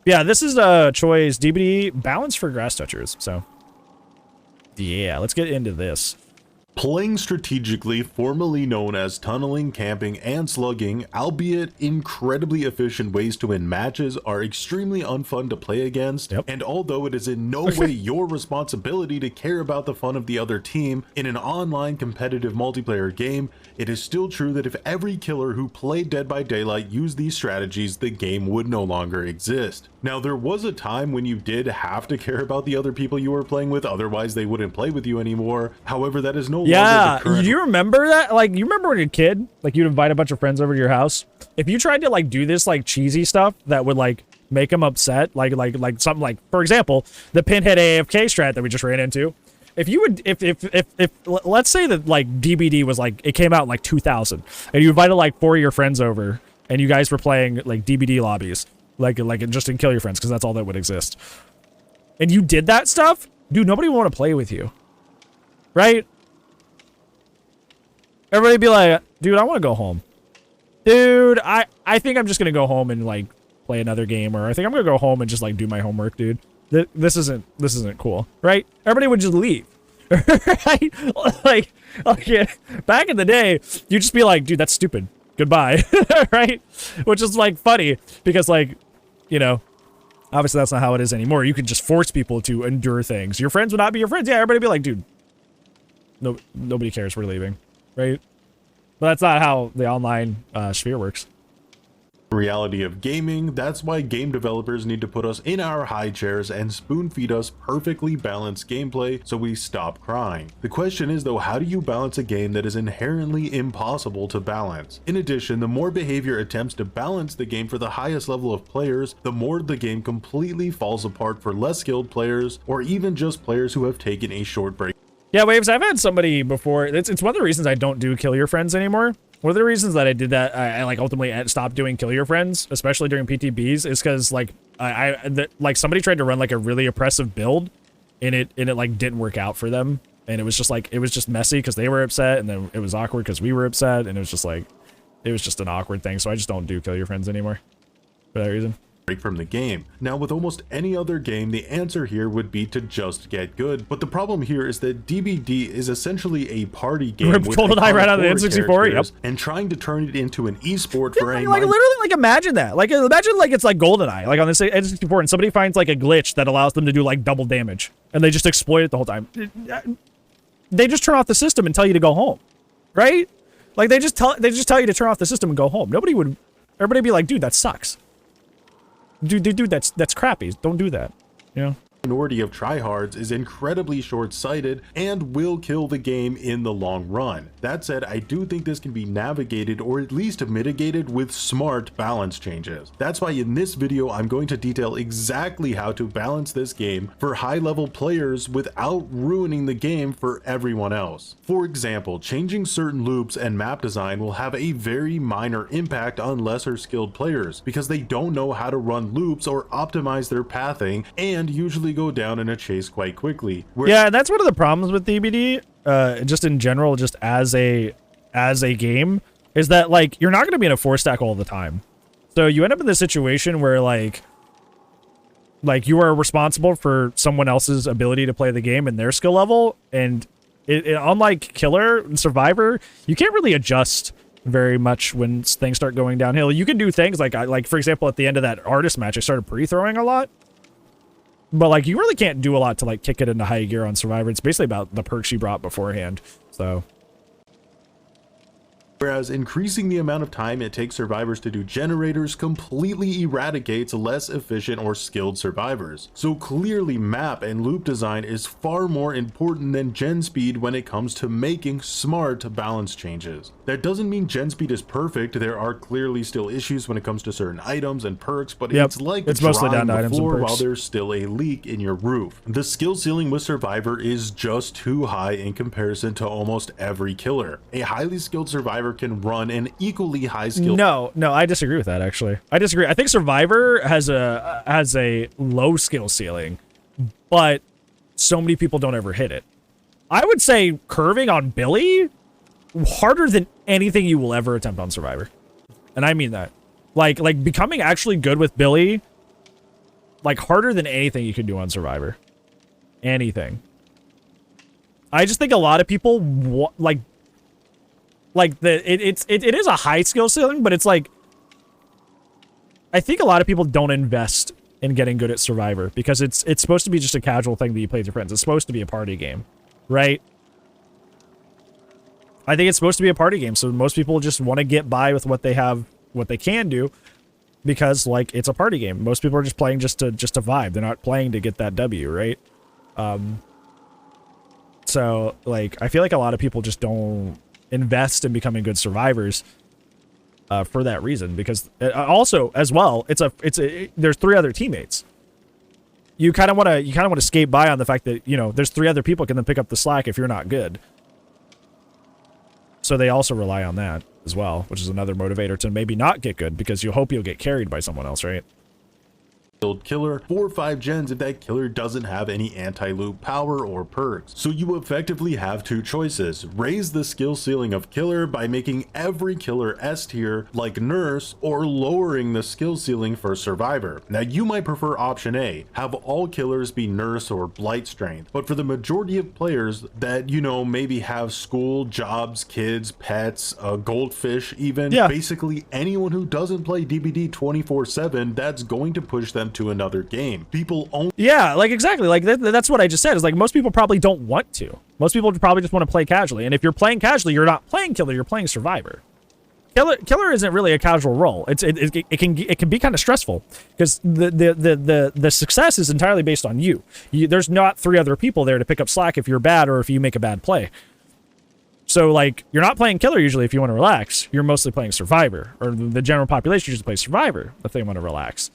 Yeah, this is Choy's DBD balance for grass touchers. So yeah, let's get into this. Playing strategically, formerly known as tunneling, camping, and slugging, albeit incredibly efficient ways to win matches, are extremely unfun to play against. Yep. And although it is in no way your responsibility to care about the fun of the other team in an online competitive multiplayer game, it is still true that if every killer who played Dead by Daylight used these strategies, the game would no longer exist. Now, there was a time when you did have to care about the other people you were playing with, otherwise they wouldn't play with you anymore. However, that is no longer the current. Do you remember that? Like, you remember when you're a kid, like you'd invite a bunch of friends over to your house. If you tried to like do this like cheesy stuff that would like make them upset, like something like, for example, the pinhead AFK strat that we just ran into. If you would, if let's say that like DBD was like, it came out in like 2000, and you invited like 4 of your friends over, and you guys were playing like DBD lobbies, like just in Kill Your Friends, because that's all that would exist. And you did that stuff, dude, nobody would want to play with you, right? Everybody be like, dude, I want to go home. Dude, I think I'm just gonna go home and like play another game, or I think I'm gonna go home and just like do my homework, dude. This isn't cool, right? Everybody would just leave, right? Like, back in the day, you'd just be like, dude, that's stupid. Goodbye, right? Which is like funny because like, you know, obviously that's not how it is anymore. You can just force people to endure things. Your friends would not be your friends. Yeah, everybody would be like, dude, no, nobody cares. We're leaving, right? But that's not how the online sphere works. Reality of gaming, that's why game developers need to put us in our high chairs and spoon feed us perfectly balanced gameplay so we stop crying. The question is though, how do you balance a game that is inherently impossible to balance? In addition, the more behavior attempts to balance the game for the highest level of players, the more the game completely falls apart for less skilled players, or even just players who have taken a short break. Yeah, Waves, I've had somebody before, it's one of the reasons I don't do Kill Your Friends anymore. One of the reasons that I did that, I like ultimately stopped doing Kill Your Friends, especially during PTBs, is because like like somebody tried to run like a really oppressive build, and it like didn't work out for them, and it was just like, it was just messy because they were upset, and then it was awkward because we were upset, and it was just like, it was just an awkward thing. So I just don't do Kill Your Friends anymore for that reason. Break from the game. Now, with almost any other game, the answer here would be to just get good, but the problem here is that DBD is essentially a party game with GoldenEye right out of the N64, yep. And trying to turn it into an esport for a like literally, like imagine that, like imagine like it's like GoldenEye, like on this N64, and somebody finds like a glitch that allows them to do like double damage, and they just exploit it the whole time. They just turn off the system and tell you to go home, right? Like they just tell you to turn off the system and go home. Everybody would be like, dude, that sucks. Dude, that's crappy. Don't do that. You know? Minority of tryhards is incredibly short-sighted and will kill the game in the long run. That said, I do think this can be navigated or at least mitigated with smart balance changes. That's why in this video I'm going to detail exactly how to balance this game for high-level players without ruining the game for everyone else. For example, changing certain loops and map design will have a very minor impact on lesser skilled players because they don't know how to run loops or optimize their pathing, and usually go down in a chase quite quickly. Yeah, that's one of the problems with DBD, just in general, just as a game, is that like you're not going to be in a 4-stack all the time. So you end up in this situation where like you are responsible for someone else's ability to play the game and their skill level, and unlike Killer and Survivor, you can't really adjust very much when things start going downhill. You can do things like for example, at the end of that artist match, I started pre-throwing a lot. But, like, you really can't do a lot to, like, kick it into high gear on Survivor. It's basically about the perks you brought beforehand, so. Whereas increasing the amount of time it takes survivors to do generators completely eradicates less efficient or skilled survivors. So clearly map and loop design is far more important than gen speed when it comes to making smart balance changes. That doesn't mean gen speed is perfect. There are clearly still issues when it comes to certain items and perks, but it's like it's mostly down to items and perks while there's still a leak in your roof. The skill ceiling with Survivor is just too high in comparison to almost every killer. A highly skilled survivor can run an equally high skill. No, I disagree with that, actually. I disagree. I think Survivor has a low skill ceiling, but so many people don't ever hit it. I would say curving on Billy harder than anything you will ever attempt on Survivor. And I mean that. Like becoming actually good with Billy like harder than anything you can do on Survivor. Anything. I just think a lot of people it is a high skill ceiling, but it's like I think a lot of people don't invest in getting good at Survivor because it's supposed to be just a casual thing that you play with your friends. It's supposed to be a party game, right? I think it's supposed to be a party game, so most people just want to get by with what they have, what they can do, because like it's a party game. Most people are just playing just to vibe. They're not playing to get that W, right? So like I feel like a lot of people just don't invest in becoming good survivors for that reason, because also as well there's 3 other teammates. You kind of want to skate by on the fact that, you know, there's 3 other people can then pick up the slack if you're not good. So they also rely on that as well, which is another motivator to maybe not get good, because you hope you'll get carried by someone else, right? Killer 4 or 5 gens if that killer doesn't have any anti-loop power or perks. So you effectively have 2 choices: raise the skill ceiling of killer by making every killer S tier like nurse, or lowering the skill ceiling for survivor. Now you might prefer option A, have all killers be nurse or blight strength, but for the majority of players that, you know, maybe have school, jobs, kids, pets, a goldfish even, basically anyone who doesn't play DBD 24/7, that's going to push them to another game. People only like exactly like that's what I just said, is like most people probably don't want to. Most people probably just want to play casually, and if you're playing casually, you're not playing killer, you're playing survivor. Killer isn't really a casual role. It can be kind of stressful, because the success is entirely based on you. There's not 3 other people there to pick up slack if you're bad or if you make a bad play. So like you're not playing killer usually if you want to relax. You're mostly playing survivor, or the general population usually plays survivor if they want to relax.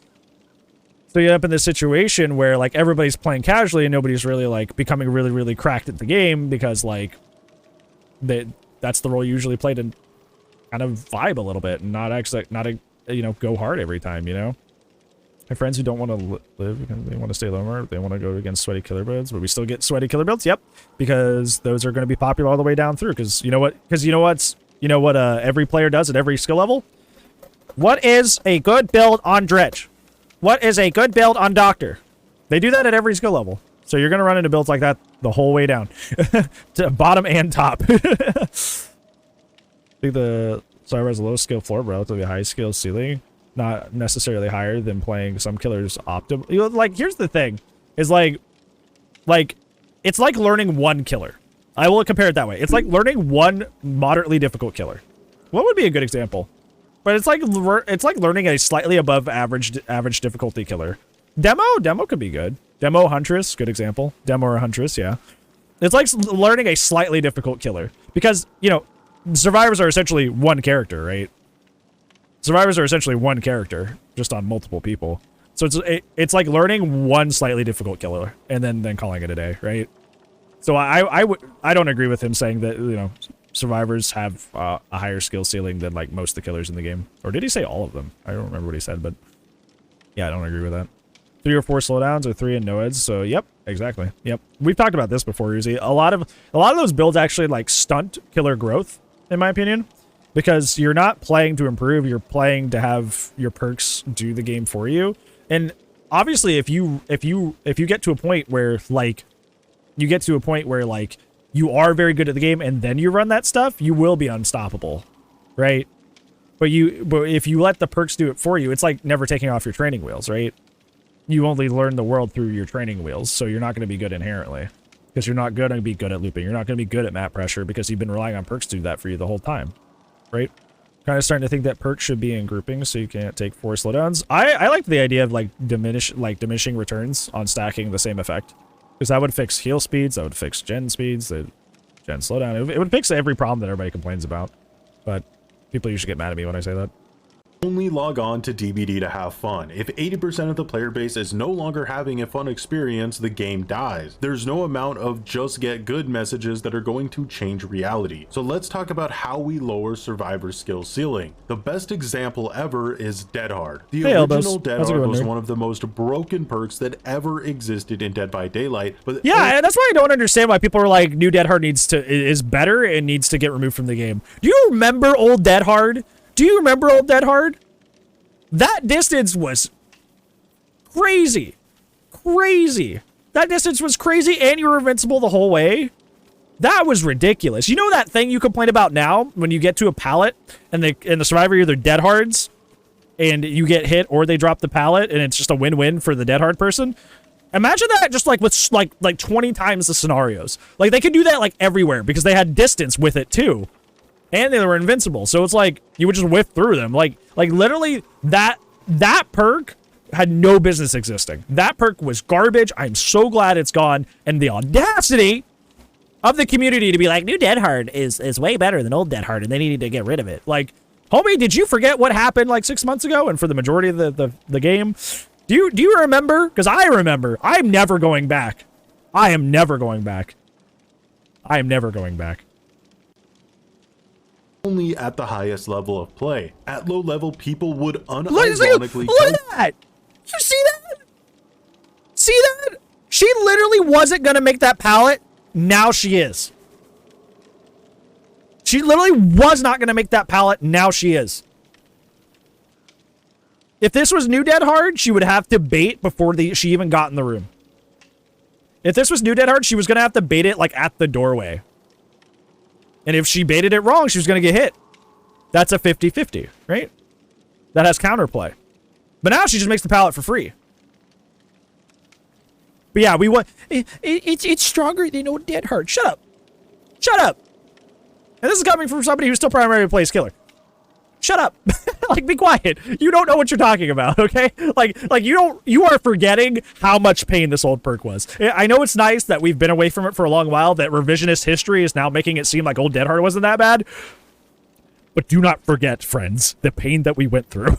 So you end up in this situation where like everybody's playing casually and nobody's really like becoming really, really cracked at the game, because like that's the role you usually play to kind of vibe a little bit and not you know, go hard every time, you know? My friends who don't want to live because they want to stay lower, they want to go against sweaty killer builds, but we still get sweaty killer builds. Yep, because those are going to be popular all the way down through. Because you know what? Every player does at every skill level. What is a good build on Dredge? What is a good build on Doctor? They do that at every skill level. So you're going to run into builds like that the whole way down. To bottom and top. I think the Cyber has a low skill floor, but relatively high skill ceiling. Not necessarily higher than playing some killers optimal. You know, like, here's the thing. Is like, it's like learning one killer. I will compare it that way. It's like learning one moderately difficult killer. What would be a good example? But it's like learning a slightly above average difficulty killer. Demo could be good. Demo Huntress, good example. Demo or Huntress, yeah. It's like learning a slightly difficult killer, because, you know, survivors are essentially one character, right? Survivors are essentially one character, just on multiple people. So it's like learning one slightly difficult killer and then calling it a day, right? So I don't agree with him saying that, you know, survivors have a higher skill ceiling than like most of the killers in the game. Or did he say all of them? I don't remember what he said, but yeah, I don't agree with that. 3 or 4 slowdowns or 3 in noeds. So yep, exactly. Yep, we've talked about this before, Uzi. A lot of those builds actually like stunt killer growth, in my opinion, because you're not playing to improve. You're playing to have your perks do the game for you. And obviously, if you get to a point where like you are very good at the game and then you run that stuff, you will be unstoppable, right? But if you let the perks do it for you, it's like never taking off your training wheels, right? You only learn the world through your training wheels, so you're not going to be good inherently, because you're not going to be good at looping. You're not going to be good at map pressure because you've been relying on perks to do that for you the whole time, right? Kind of starting to think that perks should be in groupings so you can't take 4 slowdowns. I liked the idea of like diminishing returns on stacking the same effect, because that would fix heal speeds, that would fix gen speeds, the gen slowdown. It would fix every problem that everybody complains about, but people usually get mad at me when I say that. Only log on to DBD to have fun. If 80% of the player base is no longer having a fun experience, the game dies. There's no amount of just get good messages that are going to change reality. So let's talk about how we lower survivor skill ceiling. The best example ever is Dead Hard. The original Dead Hard was one of the most broken perks that ever existed in Dead by Daylight. But yeah, that's why I don't understand why people are like, new Dead Hard is better and needs to get removed from the game. Do you remember old Dead Hard? Do you remember old Dead Hard? That distance was crazy. crazy. That distance was crazy, and you were invincible the whole way. That was ridiculous. You know that thing you complain about now when you get to a pallet and the survivor either dead hards and you get hit or they drop the pallet and it's just a win-win for the dead hard person? Imagine that just like with like 20 times the scenarios. Like they could do that like everywhere because they had distance with it too. And they were invincible. So it's like you would just whiff through them. Like literally that perk had no business existing. That perk was garbage. I'm so glad it's gone. And the audacity of the community to be like, new Dead Hard is way better than old Dead Hard, and they needed to get rid of it. Like, homie, did you forget what happened like 6 months ago and for the majority of the game? Do you remember? Because I remember. I'm never going back. I am never going back. I am never going back. Only at the highest level of play. At low level, people would Look unironically... at that! You see that? See that? She literally wasn't going to make that pallet. Now she is. She literally was not going to make that pallet. Now she is. If this was new Dead Hard, she would have to bait before she even got in the room. If this was new Dead Hard, she was going to have to bait it like at the doorway. And if she baited it wrong, she was going to get hit. That's a 50-50, right? That has counterplay. But now she just makes the pallet for free. But yeah, we want... It's stronger than old Dead Hard. Shut up. Shut up. And this is coming from somebody who still primarily plays killer. Shut up. Like, be quiet. You don't know what you're talking about, okay? Like you are forgetting how much pain this old perk was. I know it's nice that we've been away from it for a long while, that revisionist history is now making it seem like old Dead Hard wasn't that bad. But do not forget, friends, the pain that we went through.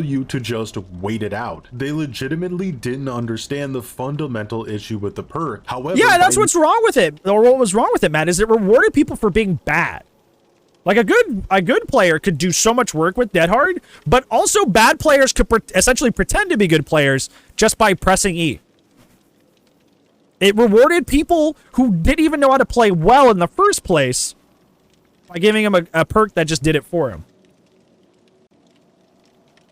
You to just wait it out. They legitimately didn't understand the fundamental issue with the perk. However, yeah, that's what's wrong with it. Or what was wrong with it, Matt, is it rewarded people for being bad. Like a good player could do so much work with Dead Hard, but also bad players could essentially pretend to be good players just by pressing E. It rewarded people who didn't even know how to play well in the first place by giving them a perk that just did it for him.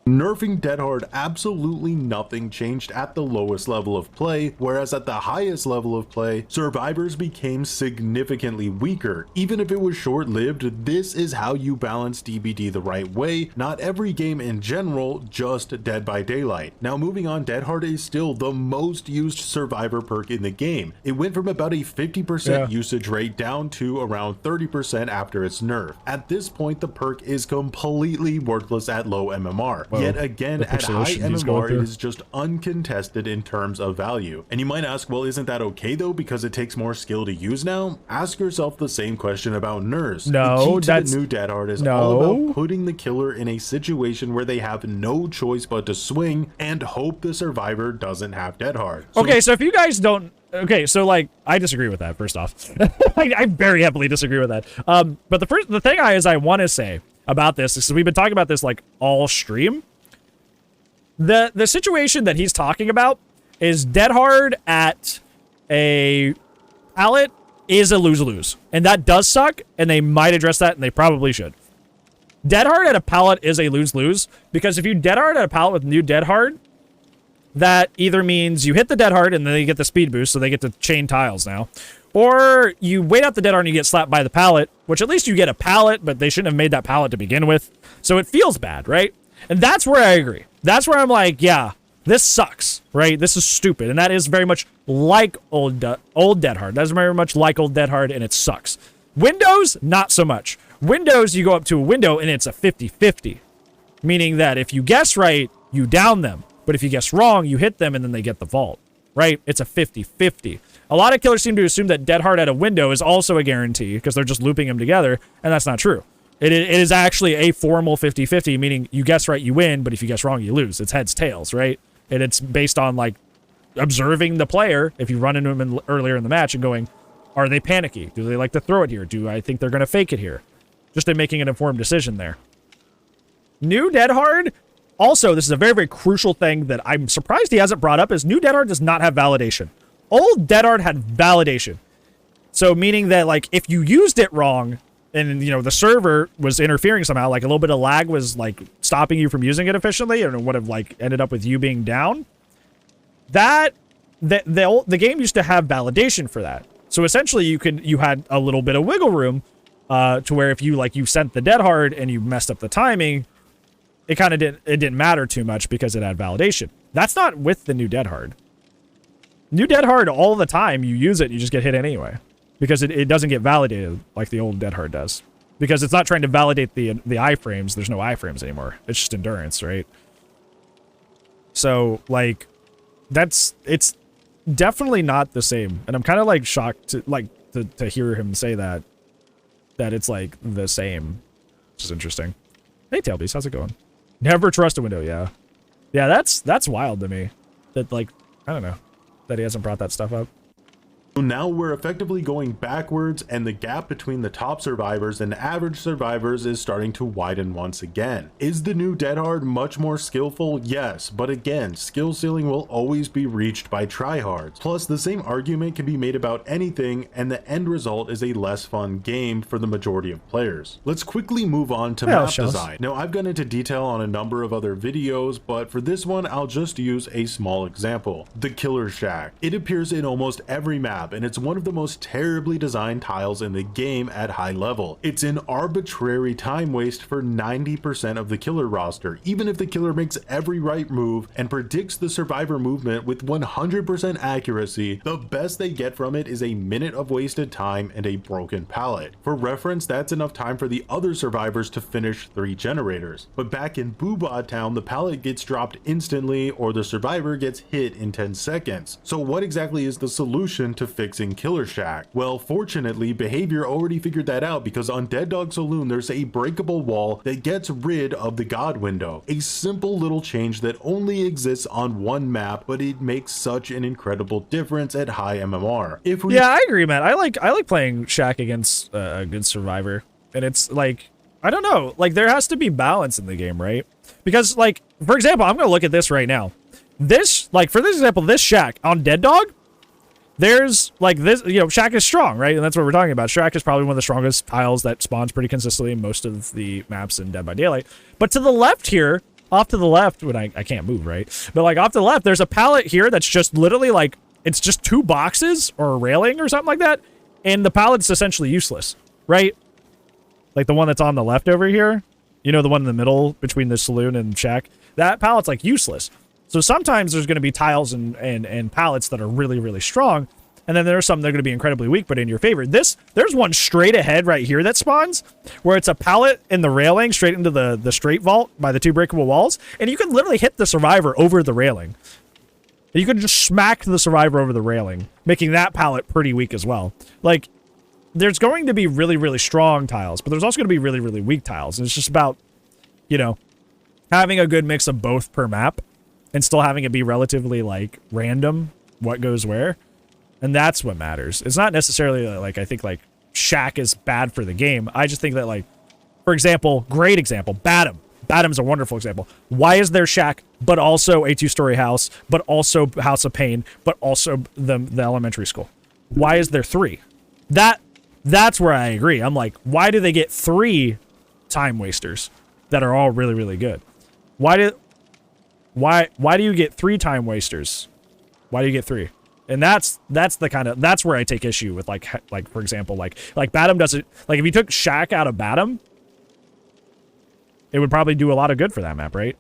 Nerfing Dead Hard, absolutely nothing changed at the lowest level of play, whereas at the highest level of play, survivors became significantly weaker. Even if it was short-lived, this is how you balance DBD the right way. Not every game in general, just Dead by Daylight. Now moving on, Dead Hard is still the most used survivor perk in the game. It went from about a 50% usage rate down to around 30% after its nerf. At this point, the perk is completely worthless at low MMR. Yet again, at high MMR, it is just uncontested in terms of value. And you might ask, well, isn't that okay though, because it takes more skill to use now? Ask yourself the same question about nerfs. No, the key to the new Dead Hard is all about putting the killer in a situation where they have no choice but to swing and hope the survivor doesn't have Dead Hard. So if you guys don't... Okay, so like, I disagree with that, first off. I very heavily disagree with that. But the thing I want to say about this is, we've been talking about this like all stream. The situation that he's talking about is Dead Hard at a pallet is a lose-lose. And that does suck, and they might address that, and they probably should. Dead Hard at a pallet is a lose-lose, because if you Dead Hard at a pallet with new Dead Hard, that either means you hit the Dead Hard and then they get the speed boost, so they get to chain tiles now. Or you wait out the Dead Hard and you get slapped by the pallet, which at least you get a pallet, but they shouldn't have made that pallet to begin with. So it feels bad, right? And that's where I agree. That's where I'm like, yeah, this sucks, right? This is stupid. And that is very much like old Dead Hard. That's very much like old Dead Hard, and it sucks. Windows, not so much. Windows, you go up to a window and it's a 50-50. Meaning that if you guess right, you down them. But if you guess wrong, you hit them and then they get the vault, right? It's a 50-50. A lot of killers seem to assume that Dead Hard at a window is also a guarantee because they're just looping them together, and that's not true. It is actually a formal 50-50, meaning you guess right, you win, but if you guess wrong, you lose. It's heads, tails, right? And it's based on, like, observing the player, if you run into them earlier in the match and going, are they panicky? Do they like to throw it here? Do I think they're going to fake it here? Just in making an informed decision there. New Dead Hard, also, this is a very, very crucial thing that I'm surprised he hasn't brought up, is New Dead Hard does not have validation. Old Dead Hard had validation. So meaning that, like, if you used it wrong, and you know, the server was interfering somehow, like a little bit of lag was like stopping you from using it efficiently, and it would have like ended up with you being down. The game used to have validation for that. So essentially you had a little bit of wiggle room to where if you sent the dead hard and you messed up the timing, it kind of didn't matter too much because it had validation. That's not with the new dead hard. New dead hard, all the time you use it, you just get hit anyway. Because it doesn't get validated like the old dead hard does. Because it's not trying to validate the iframes. There's no iframes anymore. It's just endurance, right? So, like, it's definitely not the same. And I'm kind of, like, shocked to hear him say that it's, like, the same. Which is interesting. Hey, Tailbeast, how's it going? Never trust a window, yeah. Yeah, that's wild to me. That, like, I don't know. That he hasn't brought that stuff up. So now we're effectively going backwards, and the gap between the top survivors and average survivors is starting to widen once again. Is the new dead hard much more skillful? Yes, but again, skill ceiling will always be reached by tryhards. Plus, the same argument can be made about anything, and the end result is a less fun game for the majority of players. Let's quickly move on to map design. Now, I've gone into detail on a number of other videos, but for this one, I'll just use a small example. The Killer Shack. It appears in almost every map, and it's one of the most terribly designed tiles in the game at high level. It's an arbitrary time waste for 90% of the killer roster, even if the killer makes every right move and predicts the survivor movement with 100% accuracy. The best they get from it is a minute of wasted time and a broken pallet. For reference, that's enough time for the other survivors to finish 3 generators. But back in Boobah Town, the pallet gets dropped instantly or the survivor gets hit in 10 seconds. So what exactly is the solution to fixing Killer Shack? Well, fortunately, Behavior already figured that out, because on Dead Dog Saloon there's a breakable wall that gets rid of the God window. A simple little change that only exists on one map, but it makes such an incredible difference at high MMR. Yeah, I agree, man. I like playing Shack against a good survivor, and it's like, I don't know, like there has to be balance in the game, right? Because like, for example, I'm gonna look at this right now. This, like for this example, this Shack on Dead Dog, there's like this, you know, Shack is strong, right? And that's what we're talking about. Shack is probably one of the strongest tiles that spawns pretty consistently in most of the maps in Dead by Daylight. But to the left here, off to the left, when I can't move, right? But like off to the left, there's a pallet here that's just literally like, it's just 2 boxes or a railing or something like that. And the pallet's essentially useless, right? Like the one that's on the left over here, you know, the one in the middle between the saloon and Shack, that pallet's like useless. So sometimes there's going to be tiles and pallets that are really, really strong. And then there's some that are going to be incredibly weak, but in your favor. There's one straight ahead right here that spawns, where it's a pallet in the railing straight into the straight vault by the 2 breakable walls. And you can literally hit the survivor over the railing. You can just smack the survivor over the railing, making that pallet pretty weak as well. Like, there's going to be really, really strong tiles, but there's also going to be really, really weak tiles. And it's just about, you know, having a good mix of both per map, and still having it be relatively, like, random what goes where. And that's what matters. It's not necessarily, like, I think, like, Shack is bad for the game. I just think that, like, for example, great example, Badham. Badham's a wonderful example. Why is there Shack, but also a 2-story house, but also House of Pain, but also the elementary school? Why is there 3? That's where I agree. I'm like, why do they get 3 time wasters that are all really, really good? Why do you get 3 time wasters? Why do you get 3? And that's the kind of, that's where I take issue with, like for example, like Badham doesn't, like if you took Shack out of Badham, it would probably do a lot of good for that map, right?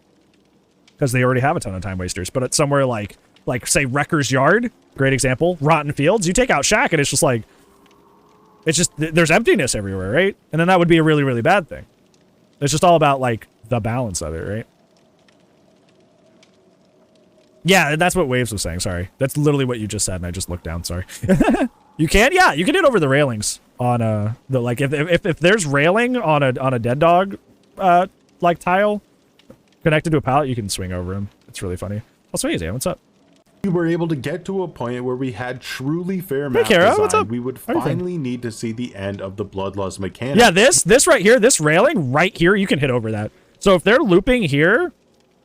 Because they already have a ton of time wasters. But it's somewhere like say Wrecker's Yard, great example, Rotten Fields, you take out Shack and it's just like, there's emptiness everywhere, right? And then that would be a really, really bad thing. It's just all about like the balance of it, right? Yeah, that's what Waves was saying, sorry. That's literally what you just said, and I just looked down, sorry. You can? Yeah, you can hit over the railings on the, like, if there's railing on a Dead Dog, like, tile connected to a pallet, you can swing over him. It's really funny. Also, hey, Zan, what's up? We were able to get to a point where we had truly fair map design. What's up? We would finally need to see the end of the bloodlust mechanic. Yeah, this right here, this railing right here, you can hit over that. So if they're looping here,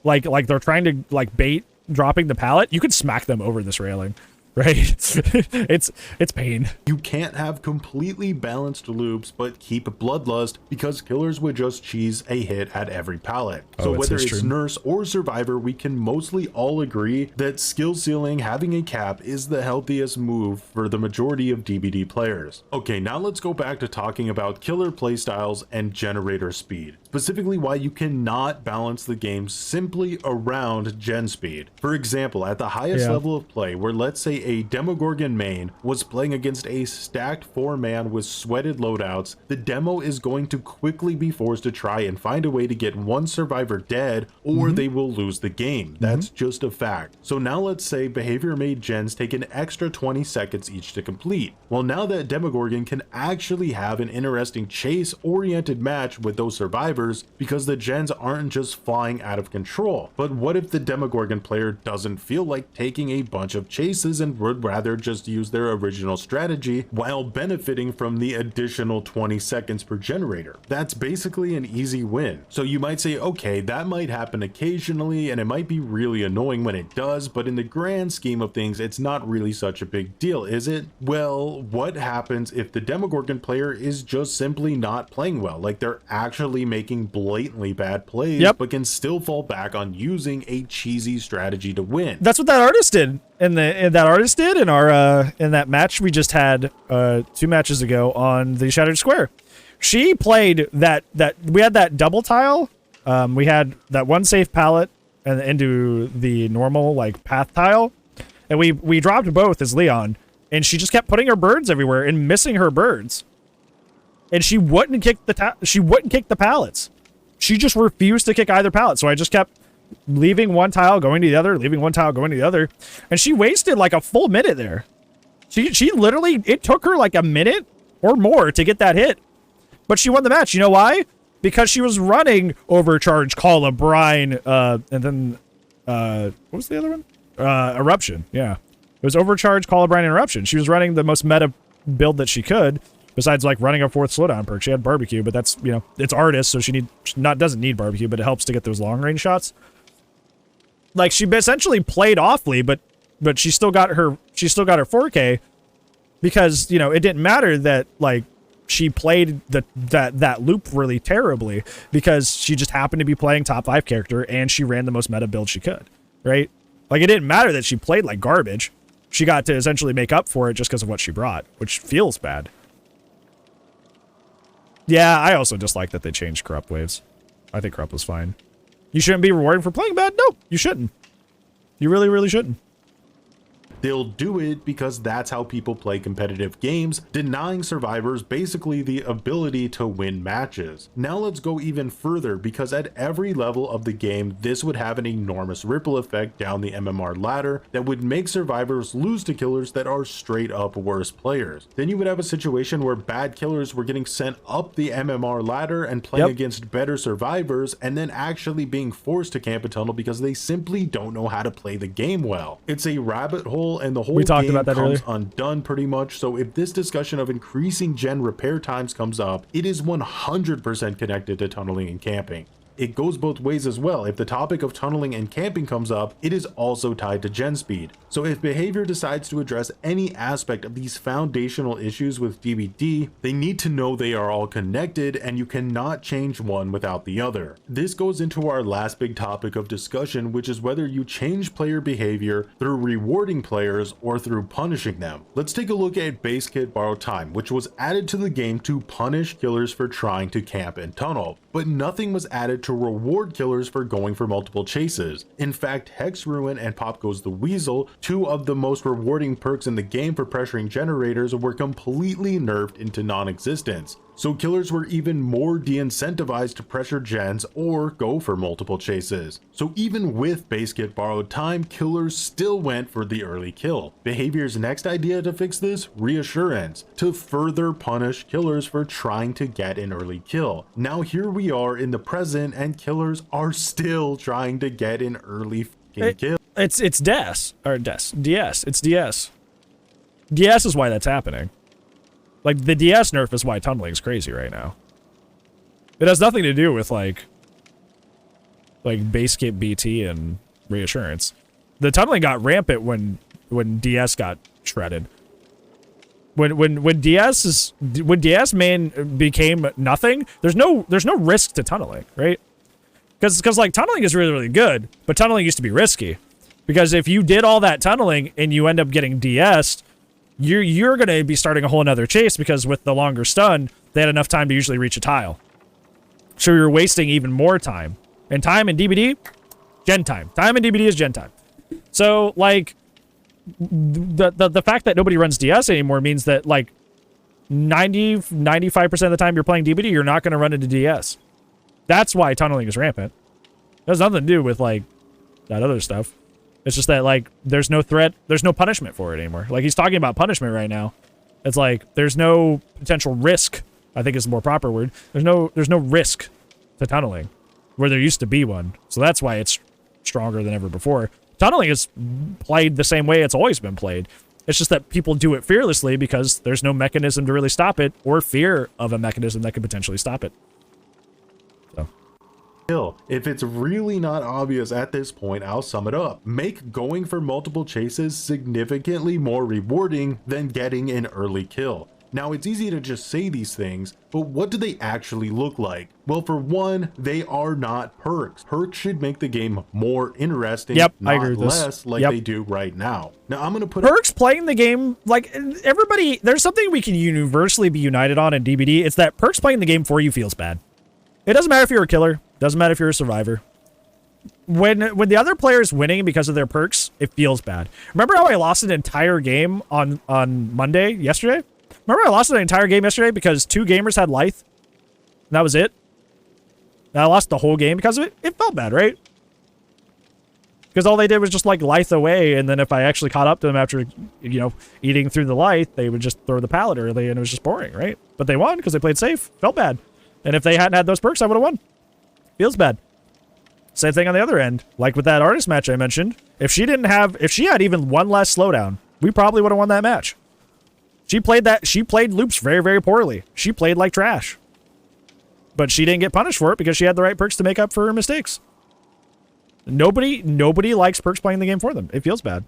like they're trying to, like, bait dropping the pallet, you could smack them over this railing. right? it's pain. You can't have completely balanced loops but keep Bloodlust because killers would just cheese a hit at every pallet. So whether it's Nurse or Survivor, we can mostly all agree that skill ceiling having a cap is the healthiest move for the majority of DBD players. Okay, now let's go back to talking about killer playstyles and generator speed. Specifically why you cannot balance the game simply around gen speed. For example, at the highest level of play, where let's say a Demogorgon main was playing against a stacked 4-man with sweated loadouts, the demo is going to quickly be forced to try and find a way to get one survivor dead, or they will lose the game. That's just a fact. So now let's say behavior made gens take an extra 20 seconds each to complete. Well, now that Demogorgon can actually have an interesting chase-oriented match with those survivors, because the gens aren't just flying out of control. But what if the Demogorgon player doesn't feel like taking a bunch of chases and would rather just use their original strategy while benefiting from the additional 20 seconds per generator? That's basically an easy win. So you might say, okay, that might happen occasionally and it might be really annoying when it does, but in the grand scheme of things, it's not really such a big deal, is it? Well, what happens if the Demogorgon player is just simply not playing well? Like they're actually making blatantly bad plays, but can still fall back on using a cheesy strategy to win. That's what that artist did, and that artist did in our in that match we just had 2 matches ago on the Shattered Square. She played that we had that double tile. We had that one safe pallet and into the normal like path tile, and we dropped both as Leon, and she just kept putting her birds everywhere and missing her birds. And she wouldn't kick the pallets. She just refused to kick either pallet. So I just kept leaving one tile, going to the other, leaving one tile, going to the other. And she wasted like a full minute there. She literally, it took her like a minute or more to get that hit. But she won the match. You know why? Because she was running Overcharge, Call of Bran, and then, what was the other one? Eruption. Yeah. It was Overcharge, Call of Bran, and Eruption. She was running the most meta build that she could. Besides, like, running a 4th slowdown perk. She had barbecue, but that's, you know, it's artist, so she doesn't need barbecue, but it helps to get those long-range shots. Like, she essentially played awfully, but she still got her 4K because, you know, it didn't matter that, like, she played that loop really terribly because she just happened to be playing top 5 character and she ran the most meta build she could, right? Like, it didn't matter that she played like garbage. She got to essentially make up for it just because of what she brought, which feels bad. Yeah, I also dislike that they changed corrupt waves. I think corrupt was fine. You shouldn't be rewarded for playing bad? No, you shouldn't. You really, really shouldn't. They'll do it because that's how people play competitive games, denying survivors basically the ability to win matches. Now let's go even further, because at every level of the game, this would have an enormous ripple effect down the MMR ladder that would make survivors lose to killers that are straight up worse players. Then you would have a situation where bad killers were getting sent up the MMR ladder and playing against better survivors, and then actually being forced to camp a tunnel because they simply don't know how to play the game well. It's a rabbit hole, and the whole game comes undone pretty much. So if this discussion of increasing gen repair times comes up, it is 100% connected to tunneling and camping. It goes both ways as well. If the topic of tunneling and camping comes up, it is also tied to gen speed. So if behavior decides to address any aspect of these foundational issues with DBD, they need to know they are all connected and you cannot change one without the other. This goes into our last big topic of discussion, which is whether you change player behavior through rewarding players or through punishing them. Let's take a look at Base Kit Borrowed Time, which was added to the game to punish killers for trying to camp and tunnel, but nothing was added to reward killers for going for multiple chases. In fact, Hex Ruin and Pop Goes the Weasel, 2 of the most rewarding perks in the game for pressuring generators, were completely nerfed into non-existence. So killers were even more de-incentivized to pressure gens or go for multiple chases. So even with Base Kit Borrowed Time, killers still went for the early kill. Behavior's next idea to fix this? Reassurance, to further punish killers for trying to get an early kill. Now here we are in the present and killers are still trying to get an early kill. It's DS. It's DS. DS is why that's happening. Like, the DS nerf is why tunneling is crazy right now. It has nothing to do with, like base kit BT and reassurance. The tunneling got rampant when when DS got shredded. When DS main became nothing, there's no risk to tunneling, right? Because like tunneling is really, really good, but tunneling used to be risky. Because if you did all that tunneling and you end up getting DS'd, you're gonna be starting a whole another chase, because with the longer stun, they had enough time to usually reach a tile. So you're wasting even more time. And time in DBD, gen time. Time in DBD is gen time. So like the fact that nobody runs DS anymore means that like 95% of the time you're playing DBD, you're not gonna run into DS. That's why tunneling is rampant. It has nothing to do with like that other stuff. It's just that like there's no threat, there's no punishment for it anymore. Like he's talking about punishment right now. It's like there's no potential risk, I think is the more proper word. There's no risk to tunneling where there used to be one. So that's why it's stronger than ever before. Tunneling is played the same way it's always been played. It's just that people do it fearlessly because there's no mechanism to really stop it, or fear of a mechanism that could potentially stop it. If it's really not obvious at this point, I'll sum it up. Make going for multiple chases significantly more rewarding than getting an early kill. Now, it's easy to just say these things, but what do they actually look like? Well, for one, they are not perks. Perks should make the game more interesting, I not agree with less this. like they do right now. Now, I'm going to put perks playing the game, like everybody, there's something we can universally be united on in DBD. It's that perks playing the game for you feels bad. It doesn't matter if you're a killer. Doesn't matter if you're a survivor. When the other player is winning because of their perks, it feels bad. Remember how I lost an entire game on Monday, yesterday? Remember I lost an entire game yesterday because 2 gamers had Lithe? And that was it? And I lost the whole game because of it? It felt bad, right? Because all they did was just like Lithe away, and then if I actually caught up to them after, you know, eating through the Lithe, they would just throw the pallet early, and it was just boring, right? But they won because they played safe. Felt bad. And if they hadn't had those perks, I would have won. Feels bad. Same thing on the other end. Like with that artist match I mentioned, if she had even one less slowdown, we probably would have won that match. She played loops very, very poorly. She played like trash. But she didn't get punished for it because she had the right perks to make up for her mistakes. Nobody likes perks playing the game for them. It feels bad.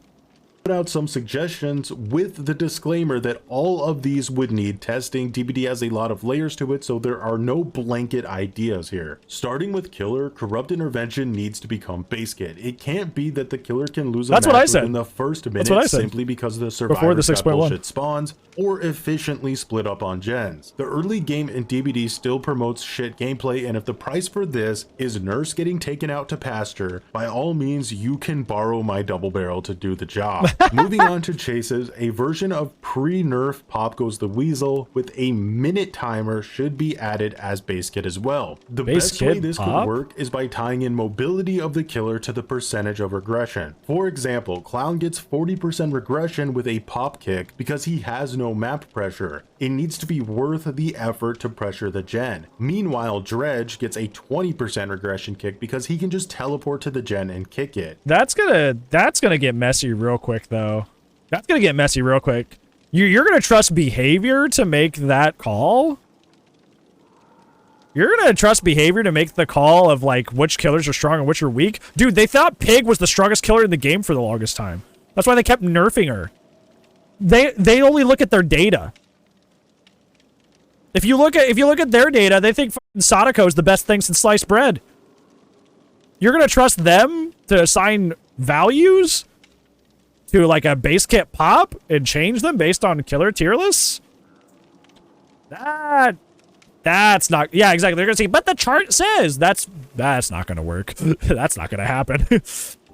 Put out some suggestions with the disclaimer that all of these would need testing. DBD has a lot of layers to it, so there are no blanket ideas here. Starting with killer, corrupt intervention needs to become base kit. It can't be that the killer can lose a match within the first minute simply because the survivors got bullshit spawns or efficiently split up on gens. The early game in DBD still promotes shit gameplay, and if the price for this is nurse getting taken out to pasture, by all means you can borrow my double barrel to do the job. Moving on to chases, a version of pre-nerf Pop Goes the Weasel with a minute timer should be added as base kit as well. The best way this could work is by tying in mobility of the killer to the percentage of regression. For example, Clown gets 40% regression with a pop kick because he has no map pressure. It needs to be worth the effort to pressure the gen. Meanwhile, Dredge gets a 20% regression kick because he can just teleport to the gen and kick it. That's gonna get messy real quick, though. That's gonna get messy real quick. You're gonna trust behavior to make that call? You're gonna trust behavior to make the call of like which killers are strong and which are weak? Dude, they thought Pig was the strongest killer in the game for the longest time. That's why they kept nerfing her. They only look at their data. If you look at their data, they think Sadako is the best thing since sliced bread. You're gonna trust them to assign values to like a base kit pop and change them based on killer tier lists? That's not, yeah, exactly. They're gonna say, but the chart says that's not gonna work. That's not gonna happen.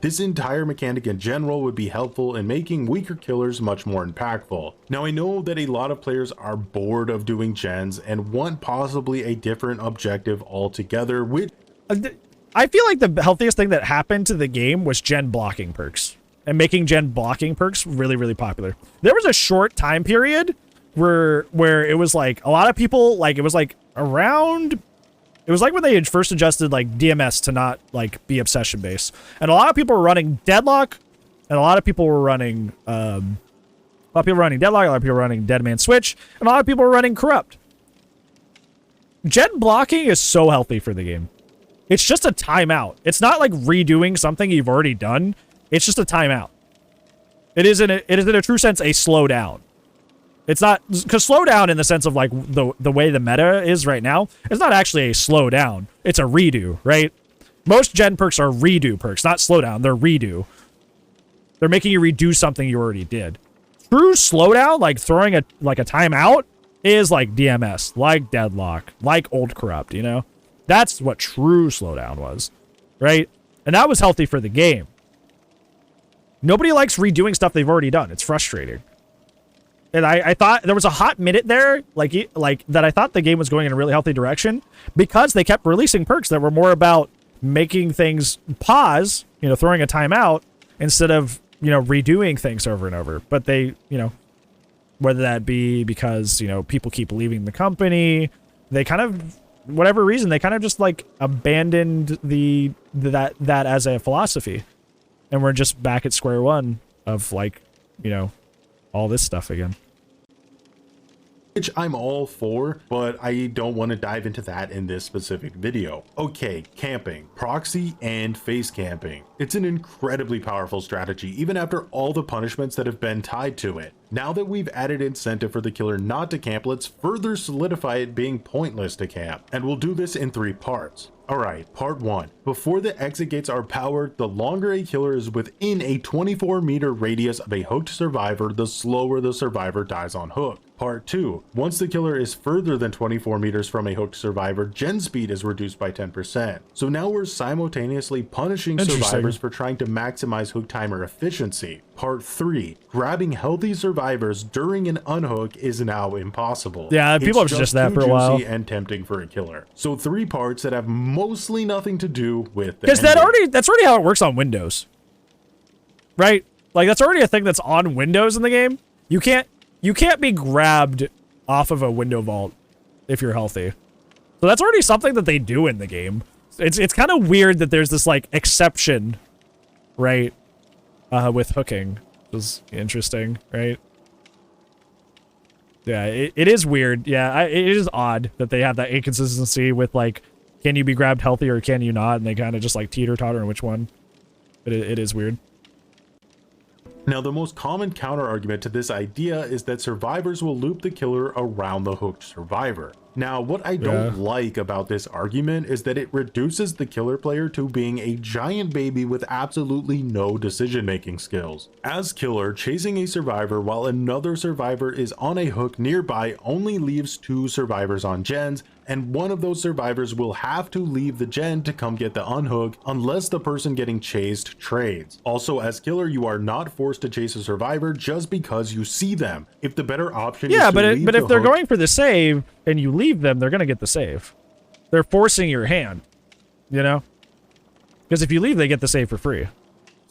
This entire mechanic in general would be helpful in making weaker killers much more impactful. Now, I know that a lot of players are bored of doing gens and want possibly a different objective altogether, which I feel like the healthiest thing that happened to the game was gen blocking perks and making gen blocking perks really, really popular. There was a short time period where it was like a lot of people, like it was like around, it was like when they had first adjusted like DMS to not like be obsession based, and a lot of people were running Deadlock, and a lot of people were running Deadlock, a lot of people were running Dead Man Switch, and a lot of people were running Corrupt. Gen blocking is so healthy for the game. It's just a timeout. It's not like redoing something you've already done. It's just a timeout. It is in a true sense a slowdown. It's not, because slowdown in the sense of like the way the meta is right now, it's not actually a slowdown. It's a redo, right? Most gen perks are redo perks, not slowdown. They're redo. They're making you redo something you already did. True slowdown, like throwing a timeout, is like DMS, like deadlock, like old corrupt, you know? That's what true slowdown was, right? And that was healthy for the game. Nobody likes redoing stuff they've already done. It's frustrating. And I thought there was a hot minute there, like that I thought the game was going in a really healthy direction because they kept releasing perks that were more about making things pause, you know, throwing a timeout instead of, you know, redoing things over and over. But they, you know, whether that be because, you know, people keep leaving the company, they kind of, whatever reason, they kind of just like abandoned that as a philosophy. And we're just back at square one of like, you know, all this stuff again. Which I'm all for, but I don't want to dive into that in this specific video. Okay, camping, proxy, and face camping. It's an incredibly powerful strategy, even after all the punishments that have been tied to it. Now that we've added incentive for the killer not to camp, let's further solidify it being pointless to camp. And we'll do this in 3 parts. Alright, part 1. Before the exit gates are powered, the longer a killer is within a 24-meter radius of a hooked survivor, the slower the survivor dies on hook. Part 2. Once the killer is further than 24 meters from a hooked survivor, gen speed is reduced by 10%. So now we're simultaneously punishing survivors for trying to maximize hook timer efficiency. Part 3. Grabbing healthy survivors during an unhook is now impossible. Yeah, people have just that for a while. And tempting for a killer. So 3 parts that have mostly nothing to do with the because that's already how it works on Windows. Right? Like that's already a thing that's on Windows in the game. You can't be grabbed off of a window vault if you're healthy. So that's already something that they do in the game. It's kind of weird that there's this like exception, right? With hooking. Which is interesting, right? Yeah, it is weird. Yeah, it is odd that they have that inconsistency with like, can you be grabbed healthy or can you not? And they kind of just like teeter-totter on which one. But it is weird. Now, the most common counter-argument to this idea is that survivors will loop the killer around the hooked survivor. Now, what I don't like about this argument is that it reduces the killer player to being a giant baby with absolutely no decision-making skills. As killer, chasing a survivor while another survivor is on a hook nearby only leaves 2 survivors on gens, and one of those survivors will have to leave the gen to come get the unhook unless the person getting chased trades. Also, as killer, you are not forced to chase a survivor just because you see them. If the better option is to leave but if they're going for the save and you leave them, they're gonna get the save. They're forcing your hand, you know? Because if you leave, they get the save for free.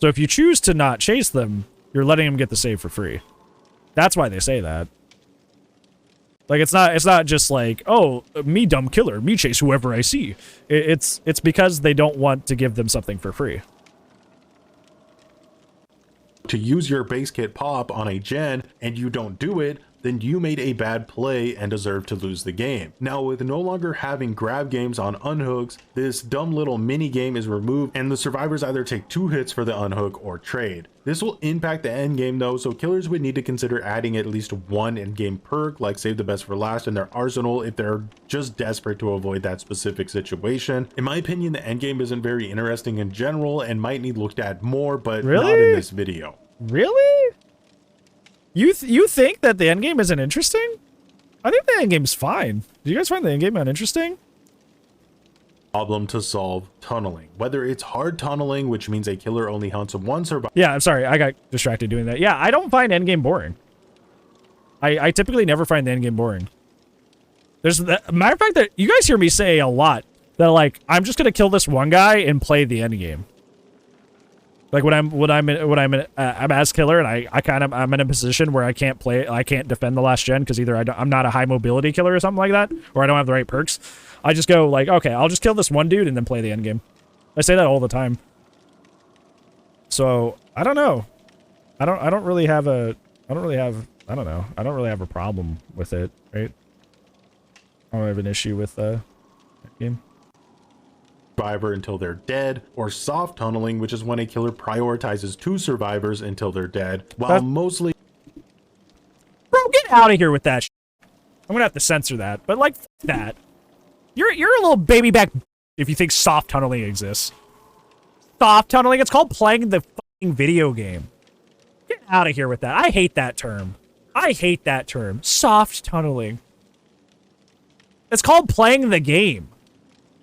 So if you choose to not chase them, you're letting them get the save for free. That's why they say that. Like it's not just like, oh, me dumb killer, me chase whoever I see. It's because they don't want to give them something for free. To use your base kit pop on a gen and you don't do it, then you made a bad play and deserve to lose the game. Now, with no longer having grab games on unhooks, this dumb little mini game is removed and the survivors either take 2 hits for the unhook or trade. This will impact the end game though, so killers would need to consider adding at least 1 in-game perk like save the best for last in their arsenal if they're just desperate to avoid that specific situation. In my opinion, the end game isn't very interesting in general and might need looked at more, but not in this video. Really? You think that the endgame isn't interesting? I think the endgame's fine. Do you guys find the endgame uninteresting? Problem to solve: tunneling. Whether it's hard tunneling, which means a killer only hunts 1 survivor. Yeah, I'm sorry. I got distracted doing that. Yeah, I don't find endgame boring. I typically never find the endgame boring. There's a matter of fact that you guys hear me say a lot that like, I'm just going to kill this one guy and play the endgame. Like when I'm as killer and I'm in a position where I can't defend the last gen because either I'm not a high mobility killer or something like that, or I don't have the right perks. I just go like, okay, I'll just kill this one dude and then play the end game. I say that all the time. So I don't know. I don't really have a problem with it, right? I don't have an issue with the game. survivor until they're dead, or soft tunneling, which is when a killer prioritizes 2 survivors until they're dead, while mostly... Bro, get out of here with that shit. I'm gonna have to censor that, but like, f that. You're a little baby back if you think soft tunneling exists. Soft tunneling, it's called playing the fucking video game. Get out of here with that. I hate that term. I hate that term. Soft tunneling. It's called playing the game.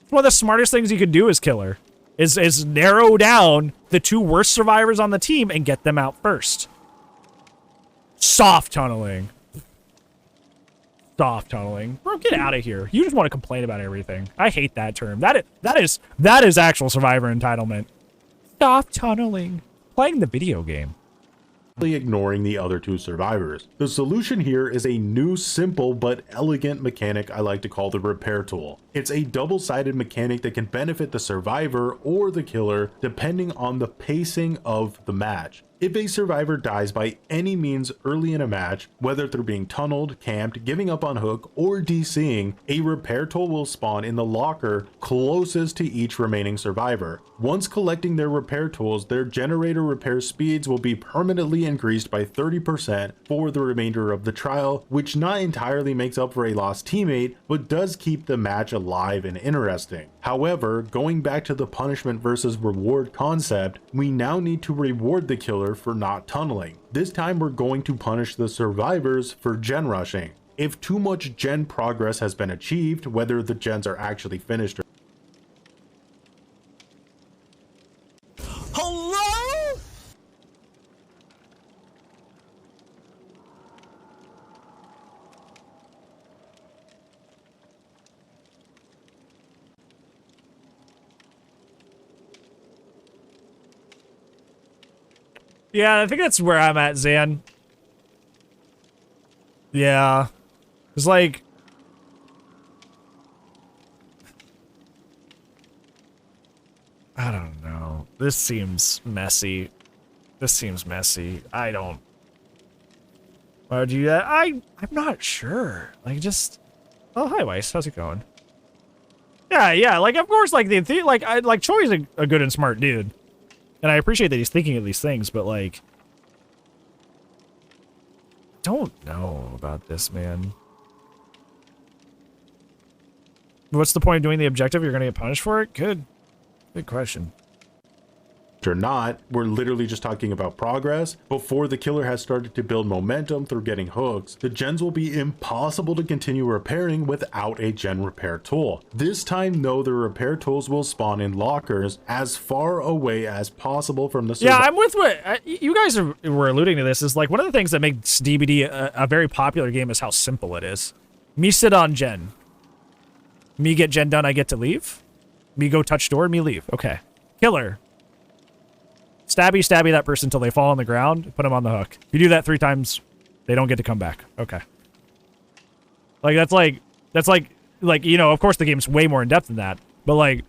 It's one of the smartest things you could do as killer. Is narrow down the 2 worst survivors on the team and get them out first. Soft tunneling. Soft tunneling. Bro, get out of here. You just want to complain about everything. I hate that term. That is actual survivor entitlement. Soft tunneling. Playing the video game. Ignoring the other 2 survivors. The solution here is a new simple but elegant mechanic I like to call the repair tool. It's a double-sided mechanic that can benefit the survivor or the killer depending on the pacing of the match. If a survivor dies by any means early in a match, whether through being tunneled, camped, giving up on hook, or DCing, a repair tool will spawn in the locker closest to each remaining survivor. Once collecting their repair tools, their generator repair speeds will be permanently increased by 30% for the remainder of the trial, which not entirely makes up for a lost teammate, but does keep the match alive and interesting. However, going back to the punishment versus reward concept, we now need to reward the killer for not tunneling. This time we're going to punish the survivors for gen rushing. If too much gen progress has been achieved, whether the gens are actually finished or Yeah, I think that's where I'm at, Zan. Yeah. It's like... I don't know. This seems messy. This seems messy. I don't... Why would you do that? I'm not sure. Like, just... Oh, hi, Weiss. How's it going? Yeah, like, of course, like, like Choy's a good and smart dude. And I appreciate that he's thinking of these things, but, like... Don't know about this, man. What's the point of doing the objective? You're gonna get punished for it? Good question. or not, we're literally just talking about progress. Before the killer has started to build momentum through getting hooks, the gens will be impossible to continue repairing without a gen repair tool. This time though, the repair tools will spawn in lockers as far away as possible from the server. Yeah, I'm with what you guys were alluding to. This is like one of the things that makes DBD a very popular game is how simple it is. Me sit on gen. Me get gen done, I get to leave. Me go touch door, me leave. Okay. Killer. Stabby, stabby that person until they fall on the ground, put them on the hook. If you do that 3 times, they don't get to come back. Okay. Like, that's like, you know, of course the game's way more in depth than that, but like,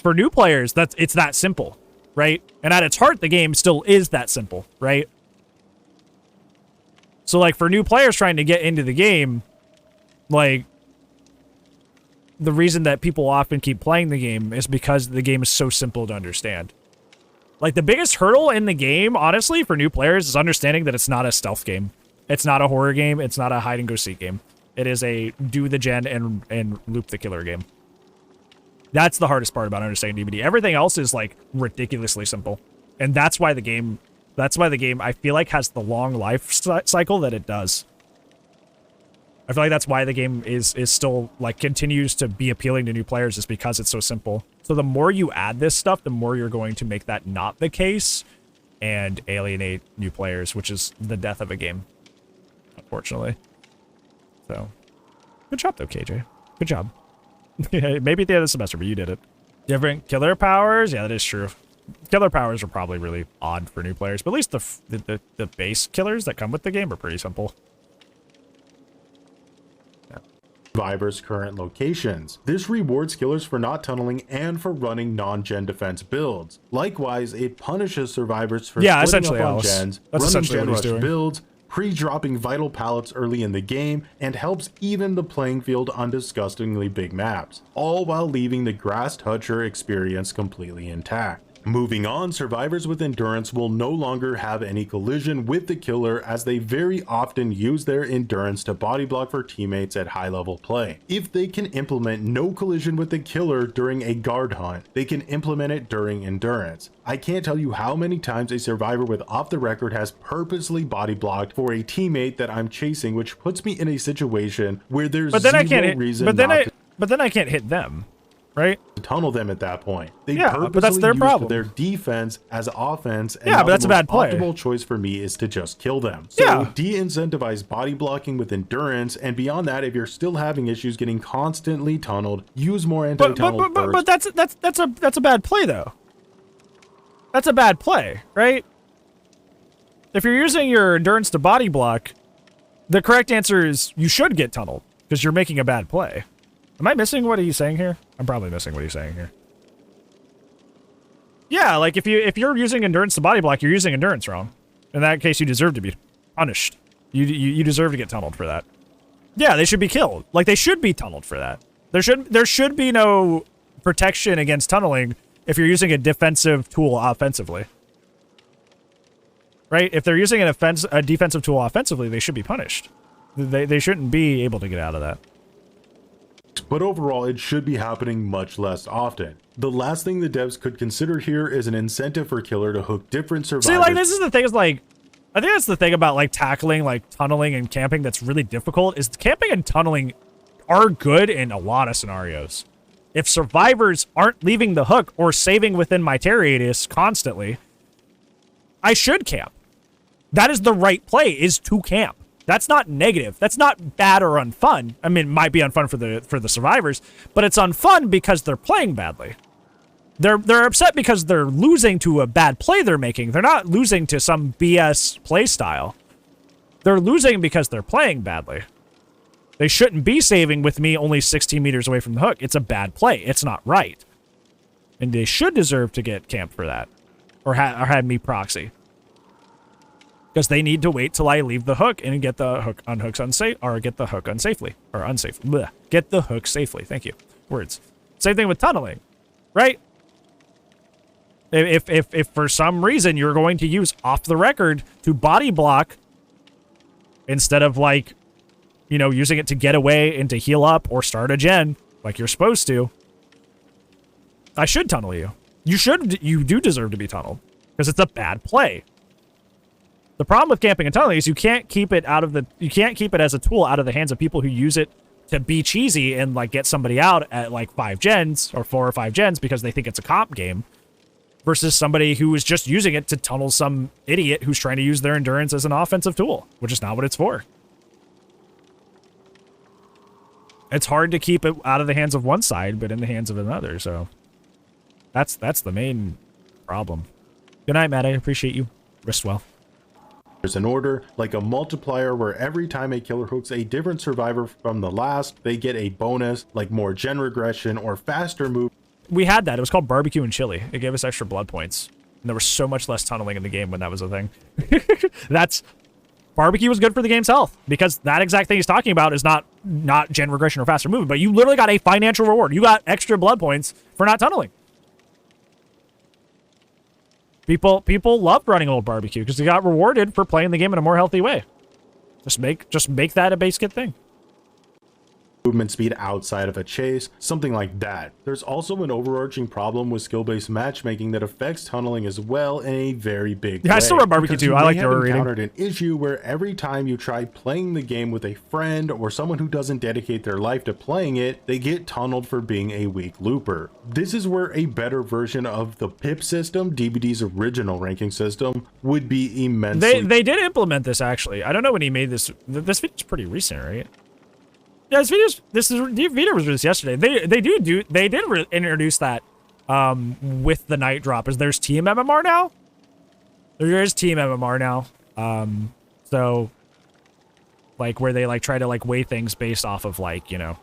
for new players, it's that simple, right? And at its heart, the game still is that simple, right? So like, for new players trying to get into the game, like, the reason that people often keep playing the game is because the game is so simple to understand. Like, the biggest hurdle in the game, honestly, for new players is understanding that it's not a stealth game. It's not a horror game. It's not a hide-and-go-seek game. It is a do the gen and loop the killer game. That's the hardest part about understanding DBD. Everything else is, like, ridiculously simple. And that's why the game, I feel like, has the long life cycle that it does. I feel like that's why the game is still, like, continues to be appealing to new players, is because it's so simple. So the more you add this stuff, the more you're going to make that not the case and alienate new players, which is the death of a game, unfortunately. So, good job, though, KJ. Good job. Maybe at the end of the semester, but you did it. Different killer powers? Yeah, that is true. Killer powers are probably really odd for new players, but at least the base killers that come with the game are pretty simple. Survivors' current locations. This rewards killers for not tunneling and for running non-gen defense builds. Likewise, it punishes survivors for splitting up on gens, running gen rush builds, pre-dropping vital pallets early in the game, and helps even the playing field on disgustingly big maps, all while leaving the grass toucher experience completely intact. Moving on, survivors with endurance will no longer have any collision with the killer, as they very often use their endurance to body block for teammates at high level play. If they can implement no collision with the killer during a guard hunt, they can implement it during endurance. I can't tell you how many times a survivor with off the record has purposely body blocked for a teammate that I'm chasing, which puts me in a situation where there's zero reason but then I can't hit them. Right? To tunnel them at that point. They but that's their problem. Their defense as offense, and but that's a bad play. The optimal choice for me is to just kill them. So de-incentivize body blocking with endurance, and beyond that, if you're still having issues getting constantly tunneled, use more anti-tunnel bursts. But that's a bad play though. That's a bad play, right? If you're using your endurance to body block, the correct answer is you should get tunneled because you're making a bad play. Am I missing what he's saying here? I'm probably missing what he's saying here. Yeah, like if you're using endurance to body block, you're using endurance wrong. In that case, you deserve to be punished. You deserve to get tunneled for that. Yeah, they should be killed. Like they should be tunneled for that. There should be no protection against tunneling if you're using a defensive tool offensively. Right? If they're using a defensive tool offensively, they should be punished. They shouldn't be able to get out of that. But overall, it should be happening much less often. The last thing the devs could consider here is an incentive for killer to hook different survivors. See, like, this is the thing, is like, I think that's the thing about like tackling like tunneling and camping that's really difficult, is camping and tunneling are good in a lot of scenarios. If survivors aren't leaving the hook or saving within my tear radius constantly, I should camp. That is the right play, is to camp. That's not negative. That's not bad or unfun. I mean, it might be unfun for the survivors, but it's unfun because they're playing badly. They're upset because they're losing to a bad play they're making. They're not losing to some BS play style. They're losing because they're playing badly. They shouldn't be saving with me only 16 meters away from the hook. It's a bad play. It's not right. And they should deserve to get camped for that, or have me proxy. Because they need to wait till I leave the hook and get the hook unhooks unsafe, or get the hook unsafely, or unsafe. Blech. Get the hook safely. Thank you. Words. Same thing with tunneling, right? If for some reason you're going to use off the record to body block instead of like, you know, using it to get away and to heal up or start a gen like you're supposed to, I should tunnel you. You do deserve to be tunneled because it's a bad play. The problem with camping and tunneling is you can't keep it as a tool out of the hands of people who use it to be cheesy and like get somebody out at like 5 gens or 4 or 5 gens because they think it's a comp game, versus somebody who is just using it to tunnel some idiot who's trying to use their endurance as an offensive tool, which is not what it's for. It's hard to keep it out of the hands of one side, but in the hands of another, so that's the main problem. Good night, Matt. I appreciate you. Rest well. There's an order, like a multiplier, where every time a killer hooks a different survivor from the last, they get a bonus, like more gen regression or faster move. We had that. It was called barbecue and chili. It gave us extra blood points. And there was so much less tunneling in the game when that was a thing. Barbecue was good for the game's health, because that exact thing he's talking about is not gen regression or faster movement, but you literally got a financial reward. You got extra blood points for not tunneling. People loved running old barbecue because they got rewarded for playing the game in a more healthy way. Just make that a base kit thing. Movement speed outside of a chase, something like that. There's also an overarching problem with skill-based matchmaking that affects tunneling as well in a very big way. I still run barbecue too. I like your reading. Encountered an issue where every time you try playing the game with a friend or someone who doesn't dedicate their life to playing it, they get tunneled for being a weak looper. This is where a better version of the PIP system, DBD's original ranking system, would be immensely. They did implement this actually. I don't know when he made this. This video's pretty recent, right? Yeah, this video was released yesterday. They did introduce that with the night drop. There's team MMR now? There is team MMR now. So like where they like try to like weigh things based off of like, you know,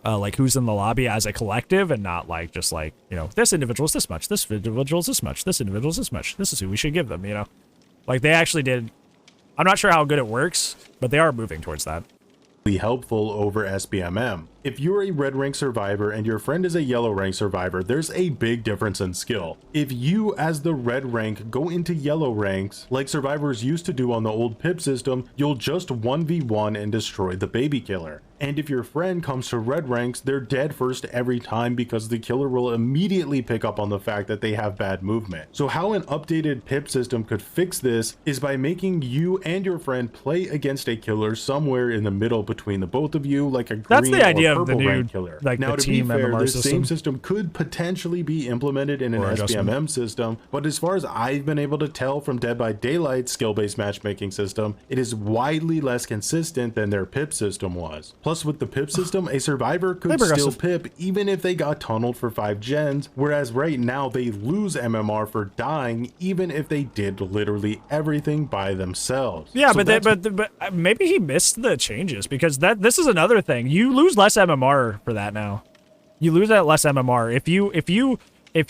like who's in the lobby as a collective, and not like just like, you know, this individual's this much, this individual's this much, this individual's this much. This is who we should give them, you know. Like they actually did I'm not sure how good it works, but they are moving towards that. Helpful over SBMM. If you're a red rank survivor and your friend is a yellow rank survivor, there's a big difference in skill. If you as the red rank go into yellow ranks like survivors used to do on the old pip system, you'll just 1v1 and destroy the baby killer. And if your friend comes to red ranks, they're dead first every time because the killer will immediately pick up on the fact that they have bad movement. So how an updated pip system could fix this is by making you and your friend play against a killer somewhere in the middle between the both of you, like a green That's the idea or of the purple new, rank killer. like Now, the to be team fair, MMR this system. same system could potentially be implemented in an Or adjustment. SBMM system, but as far as I've been able to tell from Dead by Daylight's skill-based matchmaking system, it is widely less consistent than their pip system was. Plus, with the pip system, a survivor could still pip even if they got tunneled for 5 gens, whereas right now they lose MMR for dying even if they did literally everything by themselves. Yeah, So but maybe he missed the changes, because this is another thing. You lose less MMR for that now. You lose that less MMR if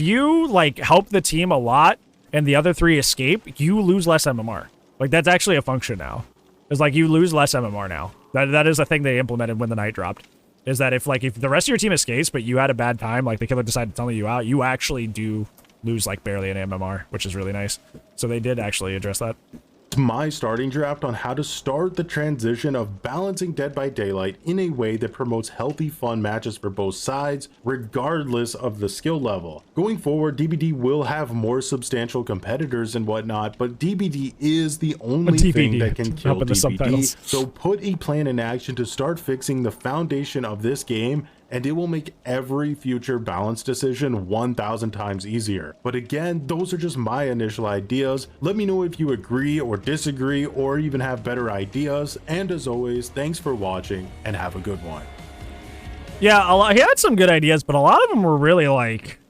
you like help the team a lot and the other 3 escape. You lose less MMR. Like, that's actually a function now. It's like you lose less MMR now. That is a thing they implemented when the night dropped. Is that if the rest of your team escapes, but you had a bad time, like the killer decided to tunnel you out, you actually do lose like barely an MMR, which is really nice. So they did actually address that. My starting draft on how to start the transition of balancing Dead by Daylight in a way that promotes healthy, fun matches for both sides, regardless of the skill level. Going forward, DBD will have more substantial competitors and whatnot, but DBD is the only thing that can kill DBD. So put a plan in action to start fixing the foundation of this game, and it will make every future balance decision 1,000 times easier. But again, those are just my initial ideas. Let me know if you agree or disagree or even have better ideas. And as always, thanks for watching and have a good one. Yeah, he had some good ideas, but a lot of them were really like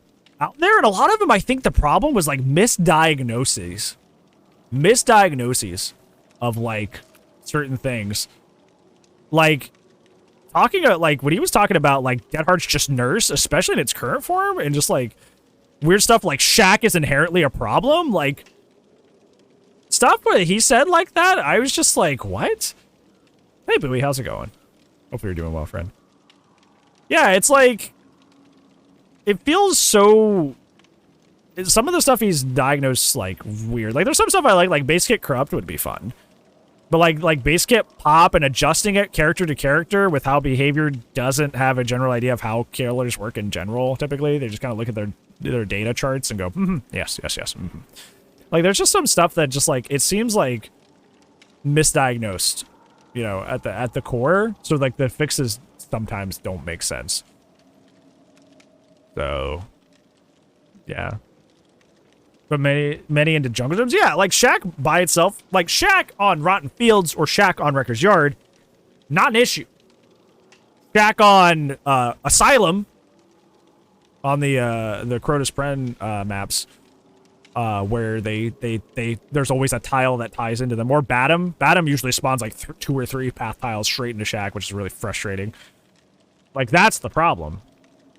out there, and a lot of them, I think the problem was like misdiagnoses of like certain things. Like talking about, like, when he was talking about like Dead Heart's just nurse, especially in its current form, and just like weird stuff like Shaq is inherently a problem, like stuff where he said like that, I was just like, what? Hey Bowie, how's it going? Hopefully you're doing well, friend. Yeah, it's like, it feels so, some of the stuff he's diagnosed like weird. Like there's some stuff I like base kit corrupt would be fun. But like base kit pop and adjusting it character to character with how behavior doesn't have a general idea of how killers work in general. Typically, they just kind of look at their data charts and go, yes. Like there's just some stuff that just like, it seems like misdiagnosed, you know, at the core. So like the fixes sometimes don't make sense. So yeah. But many into jungle gyms, yeah, like Shaq by itself, like Shaq on Rotten Fields or Shaq on Wrecker's Yard, not an issue. Shaq on Asylum, on the Crotus Pren maps, where there's always a tile that ties into them. Or Batum usually spawns like 2 or 3 path tiles straight into Shaq, which is really frustrating. Like that's the problem.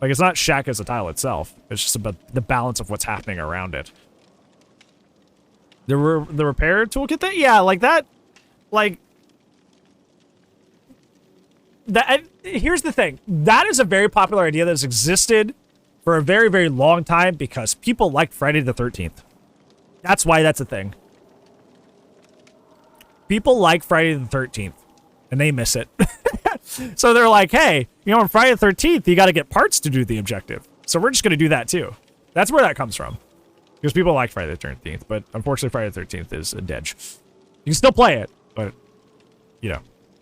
Like it's not Shaq as a tile itself. It's just about the balance of what's happening around it. The repair toolkit thing? Yeah, like that, like, that, here's the thing. That is a very popular idea that has existed for a very, very long time because people like Friday the 13th. That's why that's a thing. People like Friday the 13th, and they miss it. So they're like, hey, you know, on Friday the 13th, you got to get parts to do the objective. So we're just going to do that too. That's where that comes from. Because people like Friday the 13th, but unfortunately Friday the 13th is a dead. You can still play it, but, you know,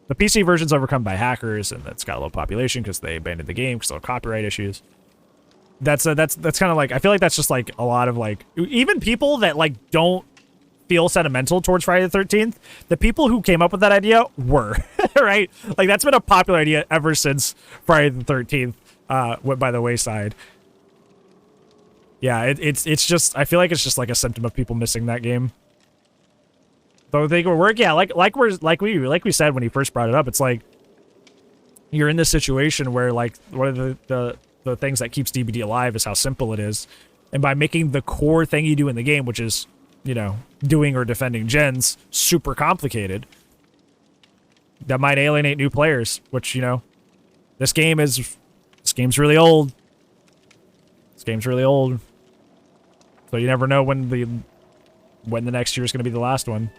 the PC version's overcome by hackers, and it's got a low population because they abandoned the game because of copyright issues. That's kind of like, I feel like that's just like a lot of like, even people that like don't feel sentimental towards Friday the 13th, the people who came up with that idea were, right? Like that's been a popular idea ever since Friday the 13th went by the wayside. Yeah, it's just, I feel like it's just like a symptom of people missing that game. Though they could work, yeah, like we said when he first brought it up, it's like you're in this situation where like one of the things that keeps DBD alive is how simple it is. And by making the core thing you do in the game, which is you know, doing or defending gens super complicated, that might alienate new players, which, you know, this game's really old. This game's really old. So you never know when the next year is going to be the last one.